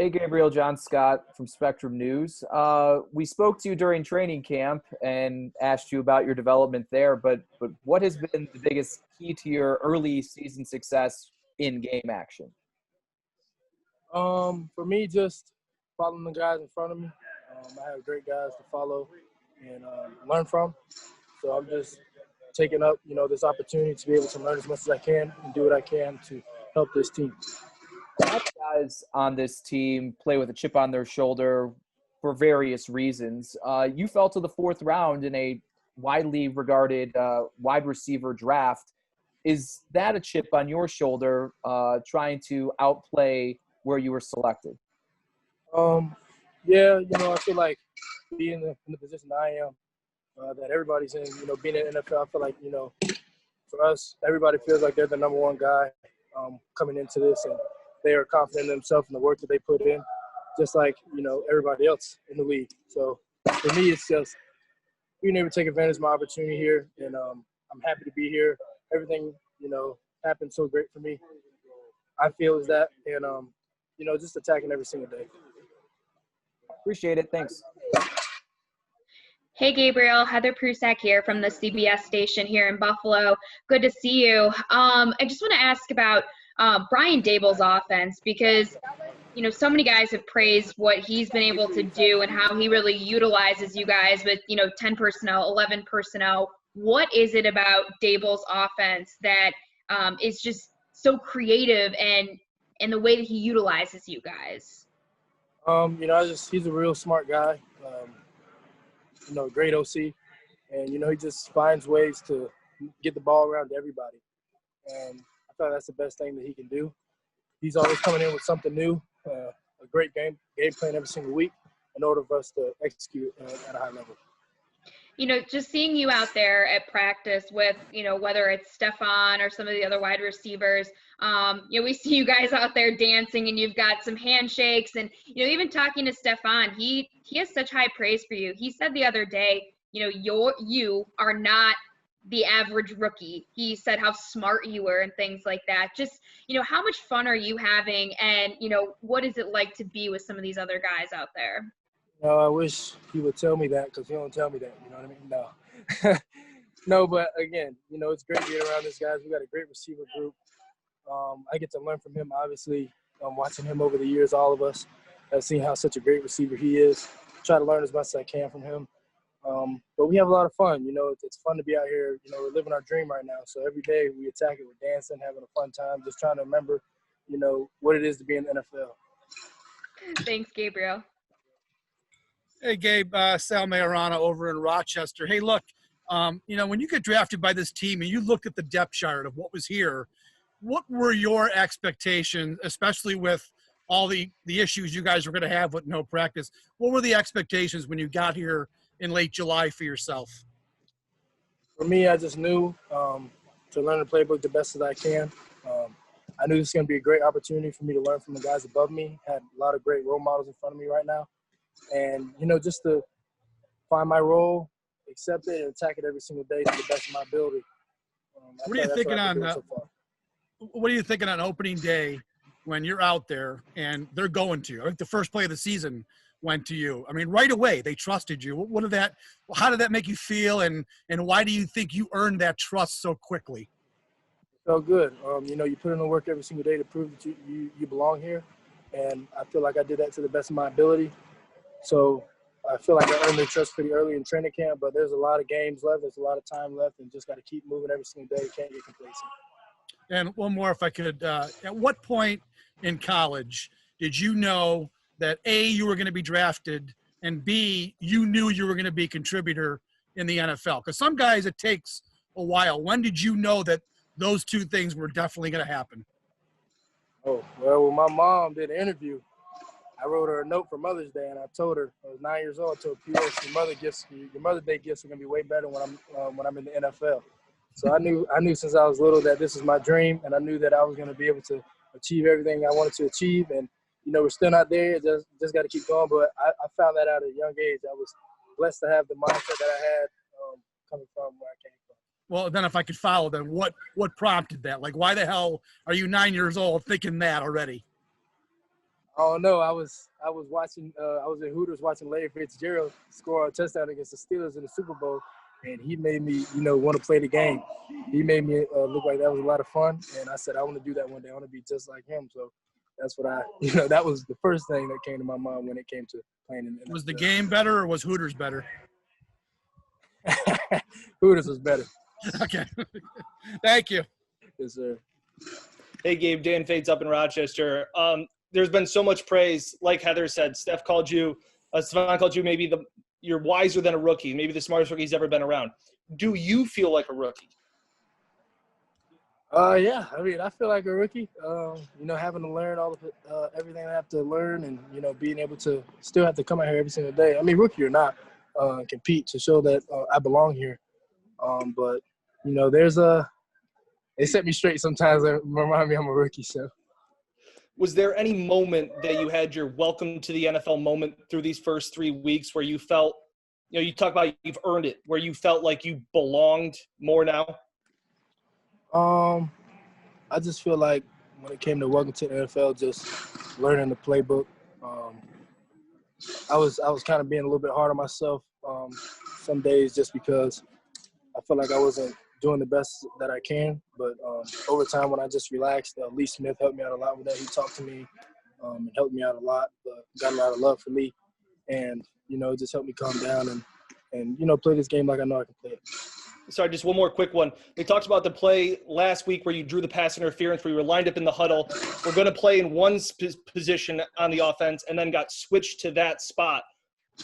Hey, Gabriel, John Scott from Spectrum News. We spoke to you during training camp and asked you about your development there, but what has been the biggest key to your early season success in game action? For me, just following the guys in front of me. I have great guys to follow and learn from. So I'm just taking up, this opportunity to be able to learn as much as I can and do what I can to help this team. A lot of guys on this team play with a chip on their shoulder for various reasons. You fell to the fourth round in a widely regarded wide receiver draft. Is that a chip on your shoulder trying to outplay where you were selected? Yeah, I feel like being in the position I am, that everybody's in, being in the NFL, I feel like, for us, everybody feels like they're the number one guy coming into this, and they are confident in themselves and the work that they put in, just like, everybody else in the league. So for me, it's just being able to take advantage of my opportunity here, and I'm happy to be here. Everything, happened so great for me. I feel is that, and, just attacking every single day. Appreciate it. Thanks. Hey, Gabriel, Heather Prusak here from the CBS station here in Buffalo. Good to see you. I just want to ask about Brian Dabolls' offense because, so many guys have praised what he's been able to do and how he really utilizes you guys with, 10 personnel, 11 personnel. What is it about Dabolls' offense that is just so creative and the way that he utilizes you guys? He's a real smart guy. Great OC, and he just finds ways to get the ball around to everybody. And I thought that's the best thing that he can do. He's always coming in with something new, a great game plan every single week in order for us to execute at a high level. Just seeing you out there at practice with, whether it's Stefan or some of the other wide receivers, we see you guys out there dancing and you've got some handshakes and, even talking to Stefan, he has such high praise for you. He said the other day, you are not the average rookie. He said how smart you were and things like that. Just, how much fun are you having and, what is it like to be with some of these other guys out there? I wish he would tell me that because he don't tell me that. You know what I mean? No. No, but again, it's great being around these guys. We got a great receiver group. I get to learn from him, obviously. Watching him over the years, all of us have seen how such a great receiver he is. Try to learn as much as I can from him. But we have a lot of fun. It's fun to be out here. We're living our dream right now. So every day we attack it with dancing, having a fun time, just trying to remember, what it is to be in the NFL. Thanks, Gabriel. Hey, Gabe, Sal Majorana over in Rochester. Hey, look, when you get drafted by this team and you looked at the depth chart of what was here, what were your expectations, especially with all the issues you guys were going to have with no practice? What were the expectations when you got here in late July for yourself? For me, I just knew to learn the playbook the best as I can. I knew this was going to be a great opportunity for me to learn from the guys above me. Had a lot of great role models in front of me right now. And, just to find my role, accept it, and attack it every single day to the best of my ability. What are you thinking on opening day when you're out there and they're going to you? I think the first play of the season went to you. I mean, right away, they trusted you. How did that make you feel, and why do you think you earned that trust so quickly? It felt good. You put in the work every single day to prove that you belong here, and I feel like I did that to the best of my ability. So I feel like I earned their trust pretty early in training camp, but there's a lot of games left. There's a lot of time left, and just got to keep moving every single day. Can't get complacent. And one more, if I could. At what point in college did you know that, A, you were going to be drafted, and B, you knew you were going to be a contributor in the NFL? Because some guys, it takes a while. When did you know that those two things were definitely going to happen? Oh, well, when my mom did an interview, I wrote her a note for Mother's Day, and I told her, I was 9 years old, I told P.S. your Mother's Day gifts are going to be way better when I'm in the NFL. So I knew since I was little that this was my dream, and I knew that I was going to be able to achieve everything I wanted to achieve. And, we're still not there. Just got to keep going. But I found that out at a young age. I was blessed to have the mindset that I had coming from where I came from. Well, then if I could follow, then what prompted that? Like, why the hell are you 9 years old thinking that already? Oh no, I was watching. I was at Hooters watching Larry Fitzgerald score a touchdown against the Steelers in the Super Bowl, and he made me, want to play the game. He made me look like that was a lot of fun, and I said I want to do that one day. I want to be just like him. So that's what that was the first thing that came to my mind when it came to playing in the NFL. Was the game better or was Hooters better? Hooters was better. Okay. Thank you. Yes, sir. Hey, Gabe, Dan Fades up in Rochester. There's been so much praise. Like Heather said, Stefan called you maybe you're wiser than a rookie, maybe the smartest rookie he's ever been around. Do you feel like a rookie? Yeah. I mean, I feel like a rookie. Having to learn all of everything I have to learn, and being able to still have to come out here every single day. I mean, rookie or not, compete to show that I belong here. But they set me straight sometimes that remind me I'm a rookie. So. Was there any moment that you had your welcome to the NFL moment through these first 3 weeks where you felt, you talk about you've earned it, where you felt like you belonged more now? I just feel like when it came to welcome to the NFL, just learning the playbook, I was kind of being a little bit hard on myself some days just because I felt like I wasn't doing the best that I can. But over time, when I just relaxed, Lee Smith helped me out a lot with that. He talked to me and helped me out a lot, got a lot of love for Lee. And, it just helped me calm down and play this game like I know I can play it. Sorry, just one more quick one. They talked about the play last week where you drew the pass interference, where you were lined up in the huddle. We're going to play in one position on the offense and then got switched to that spot.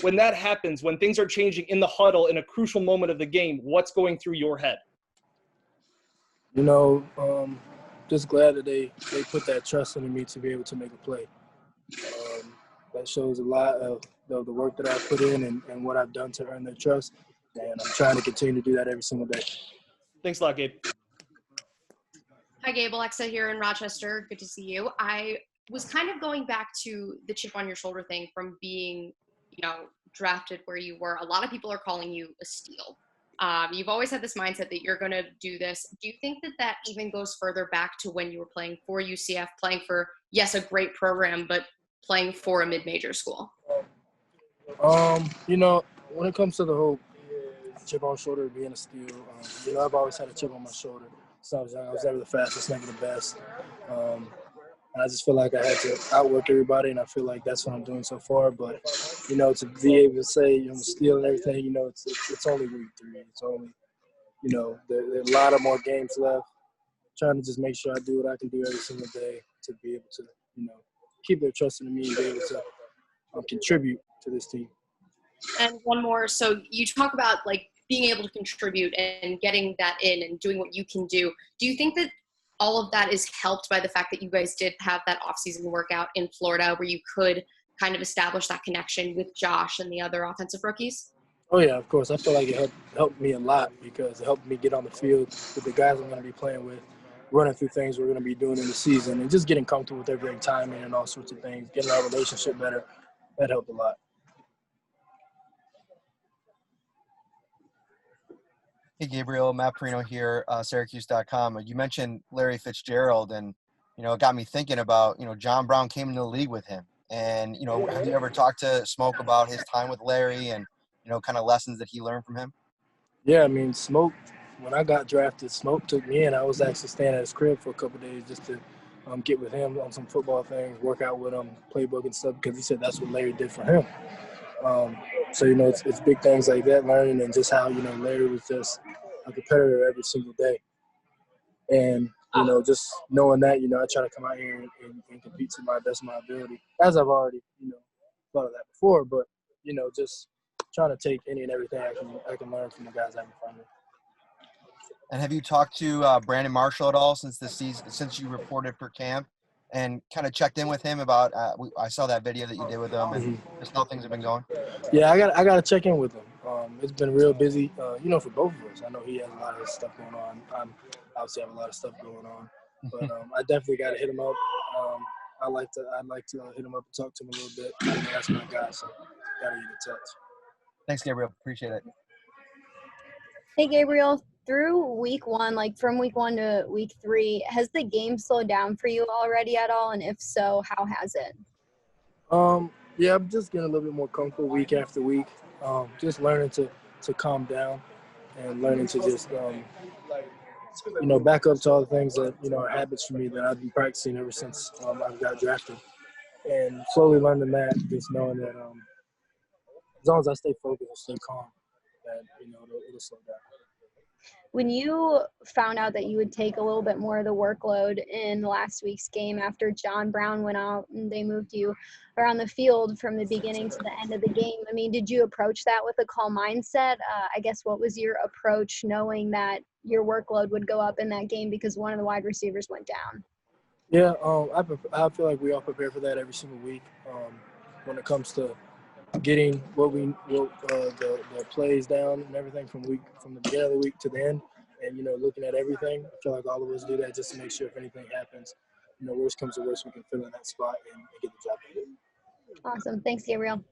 When that happens, when things are changing in the huddle in a crucial moment of the game, what's going through your head? Just glad that they put that trust in me to be able to make a play. That shows a lot of the work that I put in and what I've done to earn their trust. And I'm trying to continue to do that every single day. Thanks a lot, Gabe. Hi, Gabe. Alexa here in Rochester. Good to see you. I was kind of going back to the chip on your shoulder thing from being, drafted where you were. A lot of people are calling you a steal. You've always had this mindset that you're going to do this. Do you think that even goes further back to when you were playing for UCF, playing for, yes, a great program, but playing for a mid-major school? When it comes to the whole chip on shoulder being a steal, I've always had a chip on my shoulder. So I was never the fastest, never the best. I just feel like I had to outwork everybody, and I feel like that's what I'm doing so far. But, to be able to say, I'm stealing everything, it's only week 3. It's only, there's a lot of more games left. Trying to just make sure I do what I can do every single day to be able to, keep their trust in me and be able to contribute to this team. And one more. So you talk about, being able to contribute and getting that in and doing what you can do. Do you think that all of that is helped by the fact that you guys did have that off-season workout in Florida where you could kind of establish that connection with Josh and the other offensive rookies? Oh, yeah, of course. I feel like it helped me a lot because it helped me get on the field with the guys I'm going to be playing with, running through things we're going to be doing in the season, and just getting comfortable with everything, timing and all sorts of things, getting our relationship better. That helped a lot. Hey, Gabriel, Matt Perino here, Syracuse.com. You mentioned Larry Fitzgerald, and, it got me thinking about, John Brown came into the league with him. And, have you ever talked to Smoke about his time with Larry and, kind of lessons that he learned from him? Yeah, I mean, Smoke, when I got drafted, Smoke took me in. I was actually staying at his crib for a couple of days just to get with him on some football things, work out with him, playbook and stuff, because he said that's what Larry did for him. So, it's big things like that, learning, and just how, Larry was just a competitor every single day. And, just knowing that, I try to come out here and compete to my best of my ability, as I've already, thought of that before. But, just trying to take any and everything I can learn from the guys I have in front of me. And have you talked to Brandon Marshall at all since you reported for camp, and kind of checked in with him about? I saw that video that you did with him, and just how things have been going. Yeah, I got to check in with him. It's been real busy, for both of us. I know he has a lot of stuff going on. I obviously have a lot of stuff going on, but I definitely got to hit him up. I'd like to hit him up and talk to him a little bit. That's my guy, so got to get in touch. Thanks, Gabriel. Appreciate it. Hey, Gabriel. Through week 1, from week 1 to week 3, has the game slowed down for you already at all? And if so, how has it? Yeah, I'm just getting a little bit more comfortable week after week. Just learning to calm down and learning to just, back up to all the things that, are habits for me that I've been practicing ever since I got drafted. And slowly learning that, just knowing that as long as I stay focused and stay calm, that, it'll slow down. When you found out that you would take a little bit more of the workload in last week's game after John Brown went out and they moved you around the field from the beginning to the end of the game, I mean, did you approach that with a calm mindset? I guess what was your approach knowing that your workload would go up in that game because one of the wide receivers went down? Yeah, I feel like we all prepare for that every single week when it comes to getting the plays down and everything from the beginning of the week to the end, and looking at everything. I feel like all of us do that just to make sure if anything happens, worst comes to worst, we can fill in that spot and get the job done. Awesome. Thanks, Gabriel.